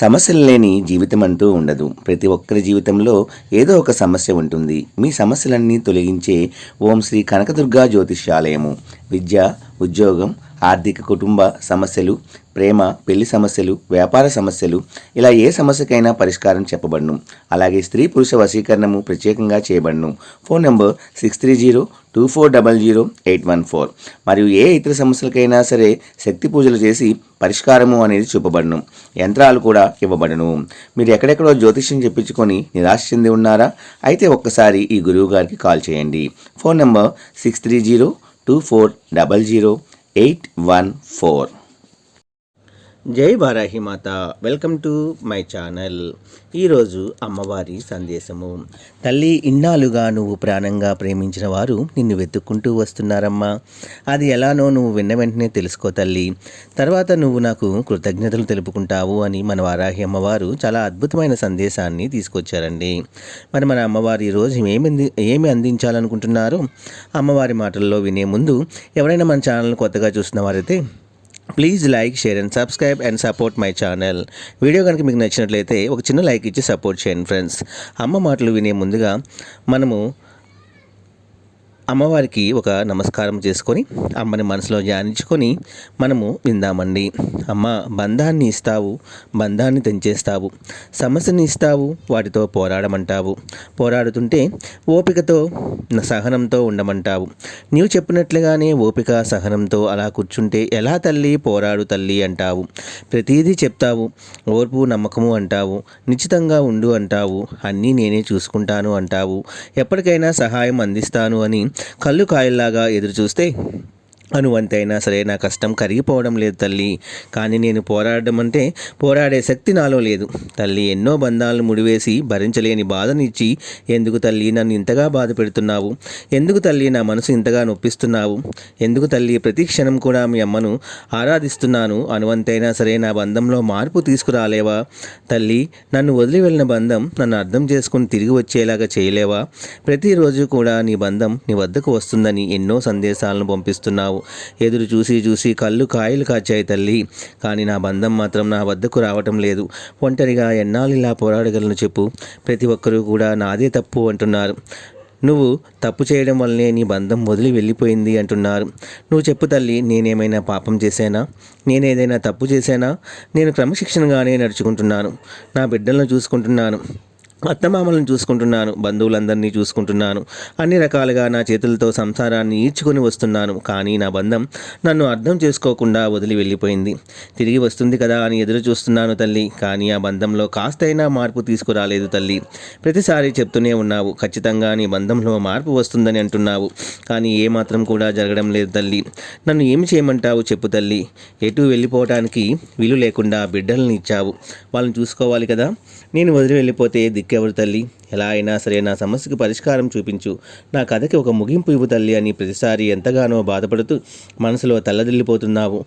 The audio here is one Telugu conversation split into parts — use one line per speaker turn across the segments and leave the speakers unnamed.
సమస్యలు లేని జీవితం అంటూ ఉండదు. ప్రతి ఒక్కరి జీవితంలో ఏదో ఒక సమస్య ఉంటుంది. మీ సమస్యలన్నీ తొలగించే ఓం శ్రీ కనకదుర్గా జ్యోతిష్యాలయము. విద్య, ఉద్యోగం, ఆర్థిక, కుటుంబ సమస్యలు, ప్రేమ, పెళ్లి సమస్యలు, వ్యాపార సమస్యలు, ఇలా ఏ సమస్యకైనా పరిష్కారం చెప్పబడును. అలాగే స్త్రీ పురుష వశీకరణము ప్రత్యేకంగా చేయబడును. Phone number 6302400814. మరియు ఏ ఇతర సమస్యలకైనా సరే శక్తి పూజలు చేసి పరిష్కారము అనేది చూపబడును. యంత్రాలు కూడా ఇవ్వబడును. మీరు ఎక్కడెక్కడో జ్యోతిష్యం చెప్పించుకొని నిరాశ చెంది ఉన్నారా? అయితే ఒక్కసారి ఈ గురువు గారికి కాల్ చేయండి. Phone number 6302400814. జై వారాహి మాత. Welcome to my channel. ఈరోజు అమ్మవారి సందేశము. తల్లి, ఇన్నాళ్ళుగా నువ్వు ప్రాణంగా ప్రేమించిన వారు నిన్ను వెతుక్కుంటూ వస్తున్నారమ్మా. అది ఎలానో నువ్వు విన్న వెంటనే తెలుసుకో తల్లి. తర్వాత నువ్వు నాకు కృతజ్ఞతలు తెలుపుకుంటావు అని మన వారాహి అమ్మవారు చాలా అద్భుతమైన సందేశాన్ని తీసుకొచ్చారండి. మరి మన అమ్మవారు ఈరోజు ఏమి అందించాలనుకుంటున్నారు అమ్మవారి మాటల్లో వినే ముందు ఎవరైనా మన ఛానల్ని కొత్తగా చూస్తున్న వారైతే please like, share and subscribe and support my channel. Video కనుక మీకు నచ్చినట్లయితే ఒక చిన్న లైక్ ఇచ్చి సపోర్ట్ చేయండి ఫ్రెండ్స్. అమ్మ మాటలు వినే ముందుగా మనము అమ్మవారికి ఒక నమస్కారం చేసుకొని అమ్మని మనసులో ధ్యానించుకొని మనము విందామండి. అమ్మ, బంధాన్ని ఇస్తావు, బంధాన్ని తెంచేస్తావు, సమస్యని ఇస్తావు, వాటితో పోరాడమంటావు, పోరాడుతుంటే ఓపికతో సహనంతో ఉండమంటావు. నీవు చెప్పినట్లుగానే ఓపిక సహనంతో అలా కూర్చుంటే ఎలా తల్లి, పోరాడు తల్లి అంటావు. ప్రతిదీ చెప్తావు, ఓర్పు నమ్మకము అంటావు, నిశ్చితంగా ఉండు అంటావు, అన్నీ నేనే చూసుకుంటాను అంటావు, ఎప్పటికైనా సహాయం అందిస్తాను అని కళ్ళు కాయల్లాగా ఎదురు చూస్తే అనువంతైనా సరే నా కష్టం కరిగిపోవడం లేదు తల్లి. కానీ నేను పోరాడడం అంటే పోరాడే శక్తి నాలో లేదు తల్లి. ఎన్నో బంధాలను ముడివేసి భరించలేని బాధనిచ్చి ఎందుకు తల్లి నన్ను ఇంతగా బాధ పెడుతున్నావు? ఎందుకు తల్లి నా మనసు ఇంతగా నొప్పిస్తున్నావు? ఎందుకు తల్లి ప్రతి క్షణం కూడా మీ అమ్మను ఆరాధిస్తున్నాను? అనువంతైనా సరే నా బంధంలో మార్పు తీసుకురాలేవా తల్లి? నన్ను వదిలి వెళ్ళిన బంధం నన్ను అర్థం చేసుకుని తిరిగి వచ్చేలాగా చేయలేవా? ప్రతిరోజు కూడా నీ బంధం నీ వద్దకు వస్తుందని ఎన్నో సందేశాలను పంపిస్తున్నావు. ఎదురు చూసి చూసి కళ్ళు కాయలు కాచాయి తల్లి. కానీ నా బంధం మాత్రం నా వద్దకు రావటం లేదు. ఒంటరిగా ఎన్నాళ్ళు ఇలా పోరాడగలను చెప్పు? ప్రతి ఒక్కరూ కూడా నాదే తప్పు అంటున్నారు. నువ్వు తప్పు చేయడం వల్లనే నీ బంధం వదిలి వెళ్ళిపోయింది అంటున్నారు. నువ్వు చెప్పు తల్లి, నేనేమైనా పాపం చేశానా? నేనేదైనా తప్పు చేశానా? నేను క్రమశిక్షణగానే నడుచుకుంటున్నాను, నా బిడ్డలను చూసుకుంటున్నాను, అత్తమామలను చూసుకుంటున్నాను, బంధువులందరినీ చూసుకుంటున్నాను, అన్ని రకాలుగా నా చేతులతో సంసారాన్ని ఈడ్చుకొని వస్తున్నాను. కానీ నా బంధం నన్ను అర్థం చేసుకోకుండా వదిలి వెళ్ళిపోయింది. తిరిగి వస్తుంది కదా అని ఎదురు చూస్తున్నాను తల్లి. కానీ ఆ బంధంలో కాస్తైనా మార్పు తీసుకురాలేదు తల్లి. ప్రతిసారి చెప్తూనే ఉన్నావు, ఖచ్చితంగా నీ బంధంలో మార్పు వస్తుందని అంటున్నావు. కానీ ఏమాత్రం కూడా జరగడం లేదు తల్లి. నన్ను ఏమి చేయమంటావు చెప్పు తల్లి? ఎటు వెళ్ళిపోవటానికి వీలు లేకుండా బిడ్డలను ఇచ్చావు, వాళ్ళని చూసుకోవాలి కదా. నేను వదిలి వెళ్ళిపోతే దిక్కెవరు తల్లి? ఎలా అయినా సరే నా సమస్యకు పరిష్కారం చూపించు, నా కథకి ఒక ముగింపు ఇవ్వు తల్లి అని ప్రతిసారి ఎంతగానో బాధపడుతూ మనసులో తల్లదిల్లిపోతున్నావు.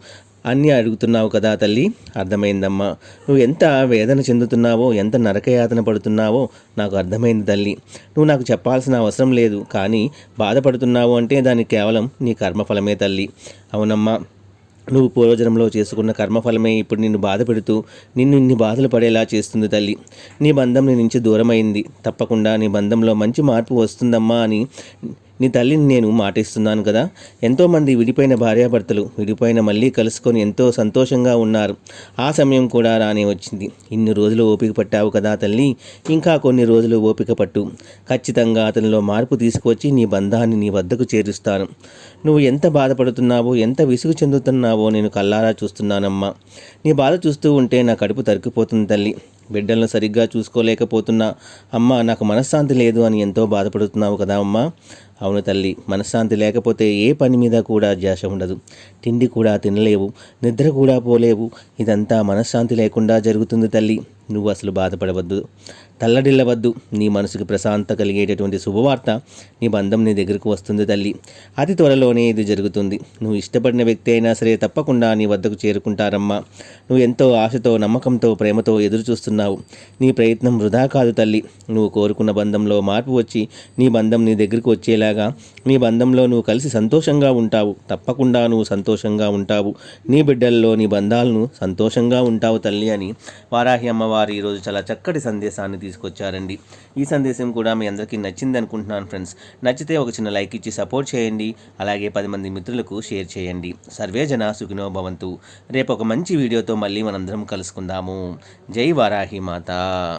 అన్నీ అడుగుతున్నావు కదా తల్లి. అర్థమైందమ్మా, నువ్వు ఎంత వేదన చెందుతున్నావో, ఎంత నరకయాతన పడుతున్నావో నాకు అర్థమైంది తల్లి. నువ్వు నాకు చెప్పాల్సిన అవసరం లేదు. కానీ బాధపడుతున్నావు అంటే దానికి కేవలం నీ కర్మఫలమే తల్లి. అవునమ్మా, నువ్వు పూర్వజన్మలో చేసుకున్న కర్మఫలమే ఇప్పుడు నిన్ను బాధ పెడుతూ నిన్ను ఇన్ని బాధలు పడేలా చేస్తుంది తల్లి. నీ బంధం నీ నుంచి దూరమైంది. తప్పకుండా నీ బంధంలో మంచి మార్పు వస్తుందమ్మా అని నీ తల్లిని నేను మాటిస్తున్నాను కదా. ఎంతోమంది విడిపోయిన భార్యాభర్తలు విడిపోయిన మళ్ళీ కలుసుకొని ఎంతో సంతోషంగా ఉన్నారు. ఆ సమయం కూడా రానే వచ్చింది. ఇన్ని రోజులు ఓపిక పట్టావు కదా తల్లి, ఇంకా కొన్ని రోజులు ఓపిక పట్టు. ఖచ్చితంగా అతనిలో మార్పు తీసుకువచ్చి నీ బంధాన్ని నీ వద్దకు చేరుస్తాను. నువ్వు ఎంత బాధపడుతున్నావో, ఎంత విసుగు చెందుతున్నావో నేను కల్లారా చూస్తున్నానమ్మా. నీ బాధ చూస్తూ ఉంటే నా కడుపు తరికిపోతుంది తల్లి. బిడ్డలను సరిగ్గా చూసుకోలేకపోతున్నా అమ్మ, నాకు మనశ్శాంతి లేదు అని ఎంతో బాధపడుతున్నావు కదా అమ్మా. అవును తల్లి, మనశ్శాంతి లేకపోతే ఏ పని మీద కూడా ధ్యాస ఉండదు. తిండి కూడా తినలేవు, నిద్ర కూడా పోలేవు. ఇదంతా మనశ్శాంతి లేకుండా జరుగుతుంది తల్లి. నువ్వు అసలు బాధపడవద్దు, తల్లడిల్లవద్దు. నీ మనసుకు ప్రశాంతత కలిగేటటువంటి శుభవార్త, నీ బంధం నీ దగ్గరకు వస్తుంది తల్లి. అతి త్వరలోనే ఇది జరుగుతుంది. నువ్వు ఇష్టపడిన వ్యక్తి అయినా సరే తప్పకుండా నీ వద్దకు చేరుకుంటారమ్మా. నువ్వు ఎంతో ఆశతో, నమ్మకంతో, ప్రేమతో ఎదురు చూస్తున్నావు. నీ ప్రయత్నం వృధా కాదు తల్లి. నువ్వు కోరుకున్న బంధంలో మార్పు వచ్చి నీ బంధం నీ దగ్గరకు వచ్చేలాగా, నీ బంధంలో నువ్వు కలిసి సంతోషంగా ఉంటావు. తప్పకుండా నువ్వు సంతోషంగా ఉంటావు. నీ బిడ్డల్లో నీ బంధాలను సంతోషంగా ఉంటావు తల్లి అని వారాహి అమ్మవారు ఈరోజు చాలా చక్కటి సందేశాన్ని తీసుకొచ్చారండి. ఈ సందేశం కూడా మీ అందరికీ నచ్చింది అనుకుంటున్నాను ఫ్రెండ్స్. నచ్చితే ఒక చిన్న లైక్ ఇచ్చి సపోర్ట్ చేయండి. అలాగే 10 మంది మిత్రులకు షేర్ చేయండి. సర్వే జన సుఖినో భవంతు. రేపు ఒక మంచి వీడియోతో మళ్ళీ మనందరం కలుసుకుందాము. జై వారాహి మాత.